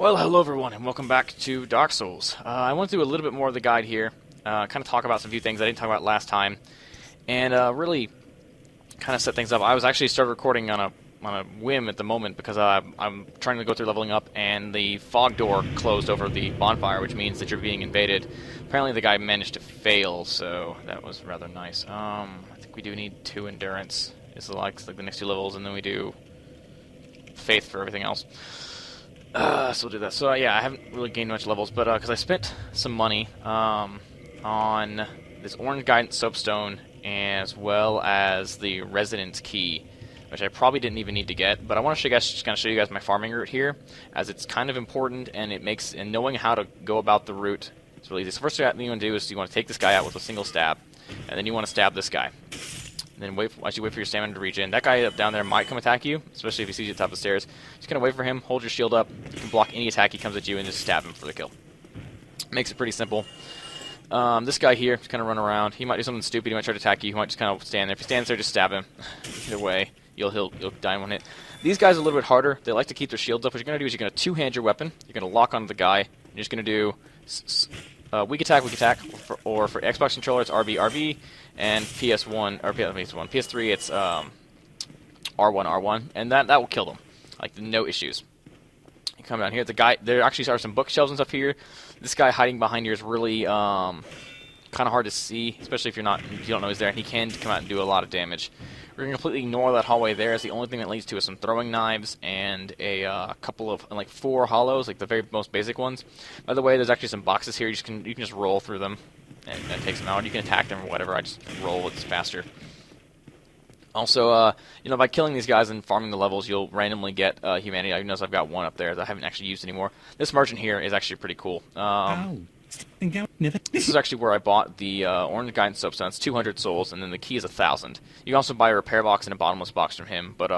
Well, hello everyone, and welcome back to Dark Souls. I want to do a little bit more of the guide here, kind of talk about some few things I didn't talk about last time, and really kind of set things up. I was actually started recording on a whim at the moment because I'm trying to go through leveling up, and the fog door closed over the bonfire, which means that you're being invaded. Apparently, the guy managed to fail, so that was rather nice. I think we do need 2 endurance. It's like the next 2 levels, and then we do faith for everything else. So we'll do that. So yeah, I haven't really gained much levels, but because I spent some money on this orange guidance soapstone as well as the residence key, which I probably didn't even need to get. But I want to just kind of show you guys my farming route here, as it's kind of important, and knowing how to go about the route is really easy. So first thing you want to do is you want to take this guy out with a single stab, and then you want to stab this guy. Then as you wait for your stamina to regen. That guy up down there might come attack you, especially if he sees you at the top of the stairs. Just gonna wait for him, hold your shield up, you can block any attack he comes at you, and just stab him for the kill. Makes it pretty simple. This guy here, just kind of run around. He might do something stupid, he might try to attack you, he might just kind of stand there. If he stands there, just stab him. Either way, he'll die in one hit. These guys are a little bit harder. They like to keep their shields up. What you're gonna do is you're gonna two-hand your weapon, you're gonna lock onto the guy, and you're just gonna do weak attack, or for Xbox controller it's RB, RB, and PS3 it's R1, R1, and that will kill them, like no issues. You come down here, there actually are some bookshelves and stuff here. This guy hiding behind here is really kind of hard to see, especially if you don't know he's there, and he can come out and do a lot of damage. We're going to completely ignore that hallway there, as the only thing that leads to is some throwing knives and a couple of, like 4 hollows, like the very most basic ones. By the way, there's actually some boxes here, you can just roll through them, and that takes them out. You can attack them or whatever, I just roll, it's faster. Also, by killing these guys and farming the levels, you'll randomly get humanity. I notice I've got 1 up there that I haven't actually used anymore. This merchant here is actually pretty cool. This is actually where I bought the orange guidance soapstone. It's 200 souls, and then the key is 1,000. You can also buy a repair box and a bottomless box from him, but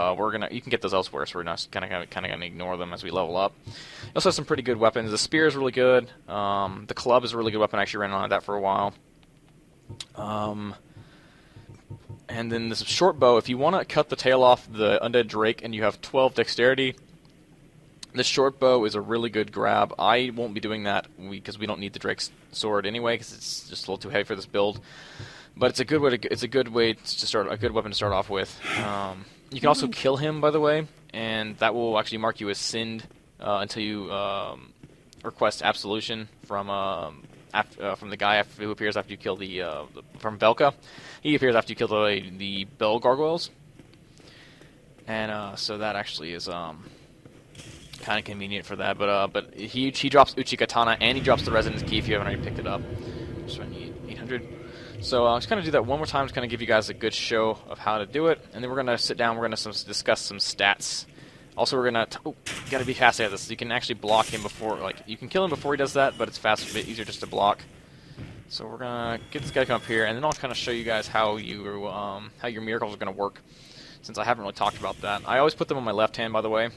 you can get those elsewhere, so we're not kind of gonna ignore them as we level up. You also have some pretty good weapons. The spear is really good. The club is a really good weapon. I actually ran on that for a while. And then this short bow. If you want to cut the tail off the undead drake and you have 12 dexterity, this short bow is a really good grab. I won't be doing that because we don't need the Drake's sword anyway, because it's just a little too heavy for this build. But it's a good way to start a good weapon to start off with. You can also kill him, by the way, and that will actually mark you as sinned until you request absolution from the guy who appears after you kill from Velka. He appears after you kill the bell gargoyles, and so that actually is kind of convenient for that, but he drops Uchi Katana, and he drops the Residence Key if you haven't already picked it up. Just around 800. So I'll just kind of do that one more time to kind of give you guys a good show of how to do it, and then we're going to sit down, we're going to discuss some stats. Also, we're going to... you got to be fast at this. You can actually block him before... you can kill him before he does that, but it's a bit easier just to block. So we're going to get this guy to come up here, and then I'll kind of show you guys how your miracles are going to work, since I haven't really talked about that. I always put them on my left hand, by the way,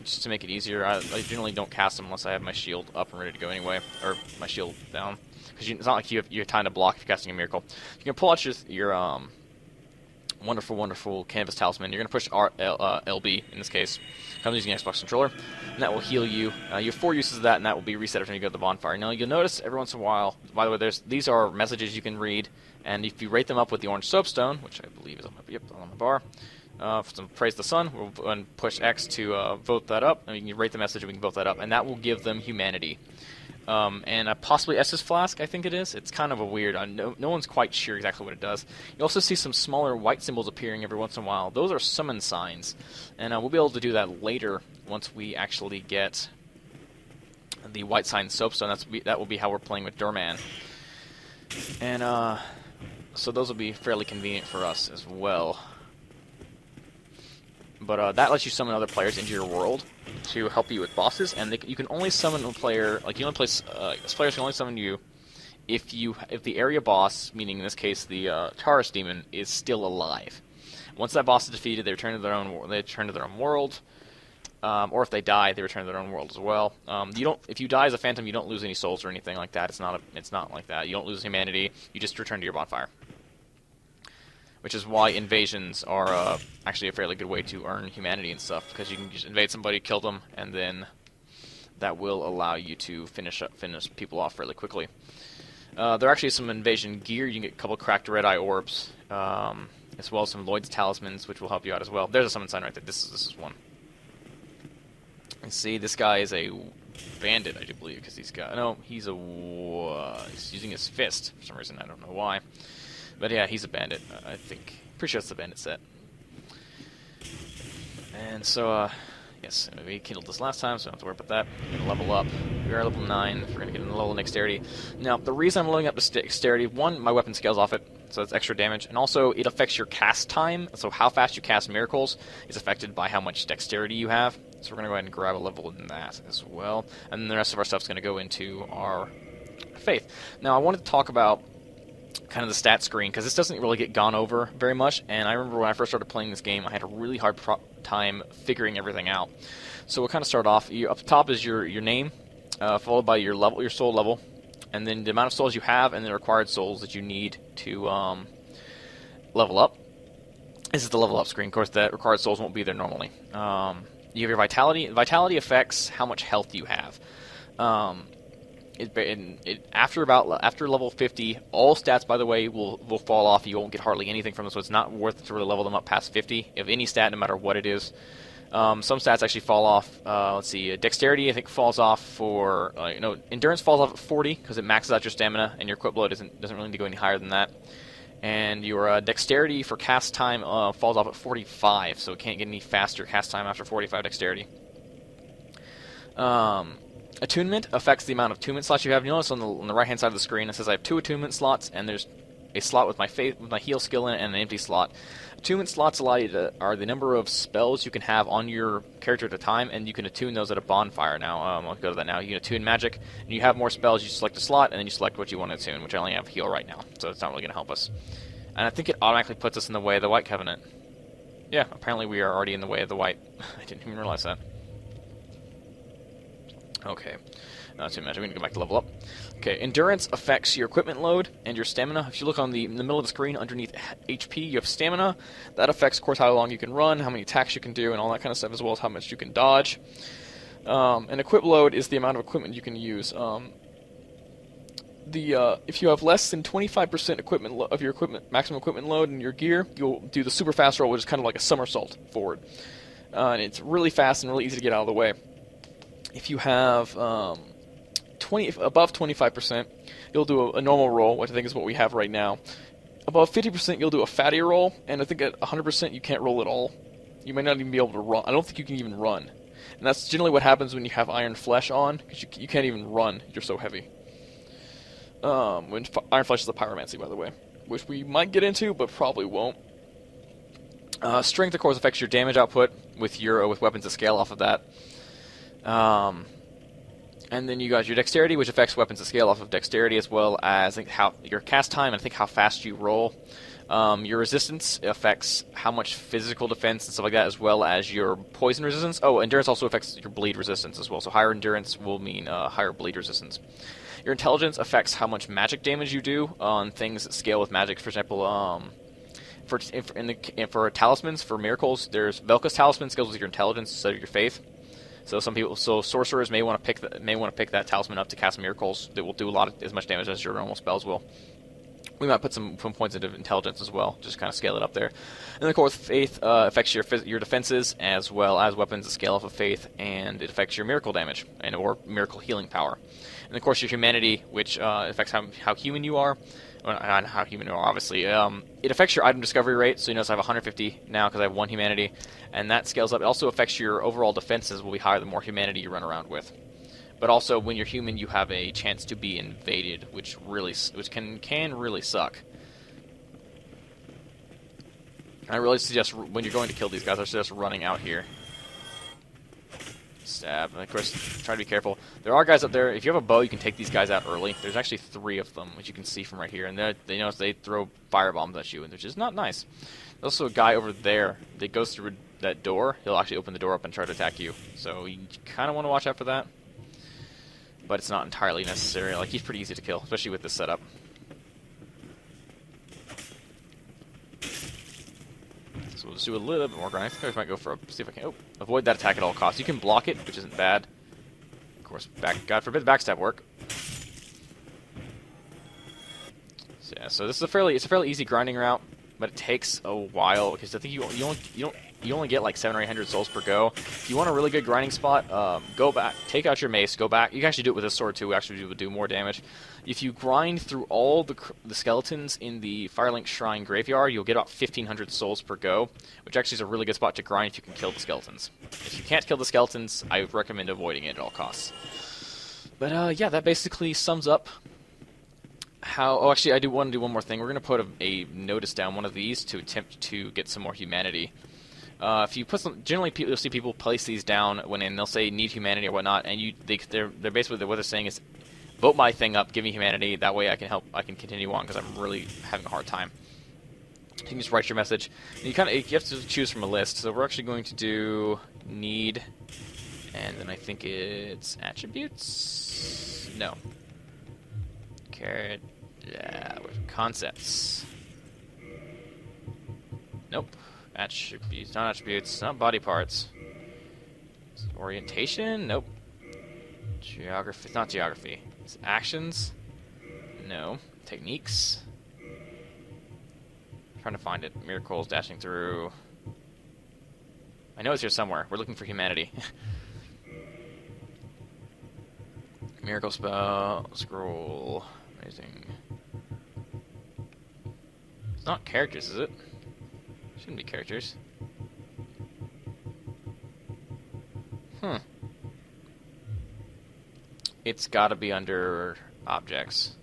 just to make it easier. I generally don't cast them unless I have my shield up and ready to go anyway, or my shield down, because it's not like you have time to block if you're casting a miracle. You can pull out your wonderful canvas talisman. You're going to push LB in this case. I'm using Xbox controller, and that will heal you. You have 4 uses of that, and that will be reset every time you go to the bonfire. Now you'll notice every once in a while, by the way, these are messages you can read, and if you rate them up with the orange soapstone, which I believe is on my bar, for some praise the sun, we'll go and push X to vote that up, and you can rate the message and we can vote that up, and that will give them humanity. And possibly Estus Flask, I think it is. It's kind of a weird, no one's quite sure exactly what it does. You also see some smaller white symbols appearing every once in a while. Those are summon signs, and we'll be able to do that later once we actually get the white sign soapstone. That will be how we're playing with DurMan. And so those will be fairly convenient for us as well. But that lets you summon other players into your world to help you with bosses, and you can only summon a player, players can only summon you if the area boss, meaning in this case the Taurus demon, is still alive. Once that boss is defeated, they return to their own world, or if they die, they return to their own world as well. If you die as a phantom, you don't lose any souls or anything like that. It's not like that. You don't lose humanity. You just return to your bonfire. Which is why invasions are actually a fairly good way to earn humanity and stuff, because you can just invade somebody, kill them, and then that will allow you to finish people off really quickly. There are actually some invasion gear. You can get a couple cracked red eye orbs, as well as some Lloyd's talismans, which will help you out as well. There's a summon sign right there. This is one. And see, this guy is a bandit, I do believe, because he's using his fist for some reason. I don't know why, but yeah, he's a bandit. I think, pretty sure it's the bandit set. And so, yes, we kindled this last time, so I don't have to worry about that. We're going to level up. We are level 9. We're going to get a level of dexterity. Now, the reason I'm leveling up to dexterity, one, my weapon scales off it, so it's extra damage, and also it affects your cast time, so how fast you cast miracles is affected by how much dexterity you have. So we're going to go ahead and grab a level in that as well. And then the rest of our stuff is going to go into our faith. Now, I wanted to talk about kind of the stat screen, because this doesn't really get gone over very much, and I remember when I first started playing this game, I had a really hard time figuring everything out. So we'll kind of start off. Up top is your name, followed by your level, your soul level, and then the amount of souls you have, and the required souls that you need to level up. This is the level up screen. Of course, the required souls won't be there normally. You have your vitality. Vitality affects how much health you have. After level 50, all stats, by the way, will fall off. You won't get hardly anything from this, so it's not worth it to really level them up past 50. If any stat, no matter what it is. Some stats actually fall off. Let's see, dexterity I think falls off for endurance falls off at 40 because it maxes out your stamina, and your equip load doesn't really need to go any higher than that. And your dexterity for cast time falls off at 45, so it can't get any faster cast time after 45 dexterity. Attunement affects the amount of attunement slots you have. You notice on the right-hand side of the screen it says I have 2 attunement slots, and there's a slot with my heal skill in it and an empty slot. Attunement slots are the number of spells you can have on your character at a time, and you can attune those at a bonfire now. I'll go to that now. You can attune magic, and you have more spells, you select a slot, and then you select what you want to attune, which I only have heal right now, so it's not really going to help us. And I think it automatically puts us in the way of the White Covenant. Yeah, apparently we are already in the way of the White. I didn't even realize that. Okay. Not too much. We're going to go back to level up. Okay, endurance affects your equipment load and your stamina. If you look in the middle of the screen underneath HP, you have stamina. That affects, of course, how long you can run, how many attacks you can do, and all that kind of stuff, as well as how much you can dodge. And equip load is the amount of equipment you can use. If you have less than 25% of your maximum equipment load in your gear, you'll do the super fast roll, which is kind of like a somersault forward. And it's really fast and really easy to get out of the way. If you have above 25%, you'll do a normal roll, which I think is what we have right now. Above 50%, you'll do a fatty roll, and I think at 100% you can't roll at all. You might not even be able to run. I don't think you can even run. And that's generally what happens when you have iron flesh on, because you can't even run. You're so heavy. When iron flesh is a pyromancy, by the way, which we might get into, but probably won't. Strength, of course, affects your damage output with weapons that scale off of that. And then you got your dexterity, which affects weapons that scale off of dexterity, as well as how your cast time and I think how fast you roll. Your resistance affects how much physical defense and stuff like that, as well as your poison resistance. Oh, endurance also affects your bleed resistance as well. So higher endurance will mean higher bleed resistance. Your intelligence affects how much magic damage you do on things that scale with magic. For example, for talismans, for miracles, there's Velka's talisman scales with your intelligence instead of your faith. So sorcerers may want to pick that talisman up to cast miracles that will do as much damage as your normal spells will. We might put some points into intelligence as well, just kind of scale it up there. And then, of course, faith affects your defenses as well as weapons that scale off of faith, and it affects your miracle damage or miracle healing power. And of course, your humanity, which affects how human you are. Well, not how human you are, obviously. It affects your item discovery rate, so you notice I have 150 now because I have 1 humanity, and that scales up. It also affects your overall defenses will be higher the more humanity you run around with. But also, when you're human, you have a chance to be invaded, which can really suck. And I really suggest when you're going to kill these guys, I suggest running out here. Stab, and of course, try to be careful. There are guys up there. If you have a bow, you can take these guys out early. There's actually 3 of them, which you can see from right here. And they throw fire bombs at you, which is not nice. There's also a guy over there that goes through that door. He'll actually open the door up and try to attack you. So you kind of want to watch out for that. But it's not entirely necessary. Like, he's pretty easy to kill, especially with this setup. So we'll just do a little bit more grind. I think I might go for see if I can avoid that attack at all costs. You can block it, which isn't bad. course, God forbid the backstab work. So, yeah, so this is a fairly easy grinding route, but it takes a while because I think you only get like 700 or 800 souls per go. If you want a really good grinding spot, go back, take out your mace, go back. You can actually do it with this sword too. Actually, would do more damage. If you grind through all the skeletons in the Firelink Shrine graveyard, you'll get about 1500 souls per go, which actually is a really good spot to grind if you can kill the skeletons. If you can't kill the skeletons, I would recommend avoiding it at all costs. But yeah, that basically sums up how... Oh, actually, I do want to do one more thing. We're going to put a notice down, one of these, to attempt to get some more humanity. If you put some, generally you'll see people place these down when they'll say need humanity or whatnot, and they're basically what they're saying is vote my thing up, give me humanity. That way I can continue on because I'm really having a hard time. You can just write your message. And you have to choose from a list. So we're actually going to do need, and then I think it's attributes. No. Yeah, concepts. Nope. Attributes, not attributes, not body parts. Orientation? Nope. Geography, it's not geography. It's actions? No. Techniques? I'm trying to find it. Miracles, dashing through. I know it's here somewhere. We're looking for humanity. Miracle spell, scroll, amazing. It's not characters, is it? Shouldn't be characters. It's gotta be under objects.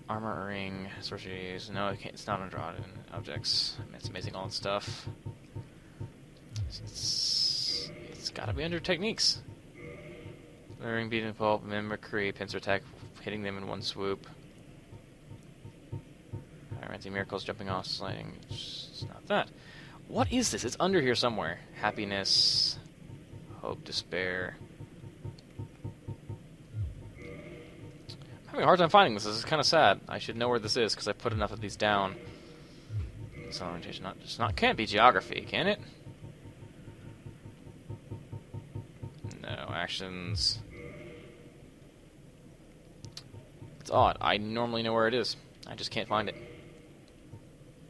Armor ring, sorceries. No, it's not under objects. I mean, it's amazing all that stuff. It's gotta be under techniques. Ring, beating pulp, mimicry, pincer attack, hitting them in one swoop. Granting miracles, jumping off, sliding. It's not that. What is this? It's under here somewhere. Happiness, hope, despair. I'm having a hard time finding this. This is kind of sad. I should know where this is because I put enough of these down. It's not orientation. Can't be geography, can it? No actions. It's odd. I normally know where it is. I just can't find it.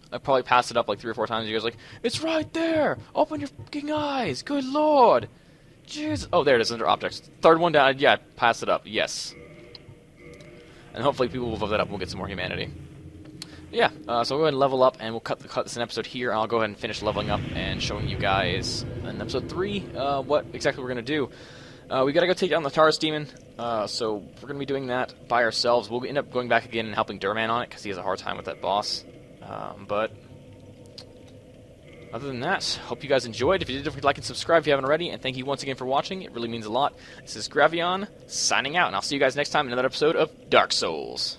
I probably passed it up like 3 or 4 times. You guys are like, it's right there! Open your fucking eyes! Good lord! Jeez. Oh, there it is, under objects. Third one down. Yeah, pass it up. Yes. And hopefully people will vote that up and we'll get some more humanity. Yeah, so we'll go ahead and level up, and we'll cut this in episode here. I'll go ahead and finish leveling up and showing you guys in episode 3 what exactly we're going to do. We gotta go take down the Taurus Demon, so we're gonna be doing that by ourselves. We'll end up going back again and helping DurMan on it, because he has a hard time with that boss. But other than that, hope you guys enjoyed. If you did, don't forget to like and subscribe if you haven't already, and thank you once again for watching. It really means a lot. This is Gravion, signing out, and I'll see you guys next time in another episode of Dark Souls.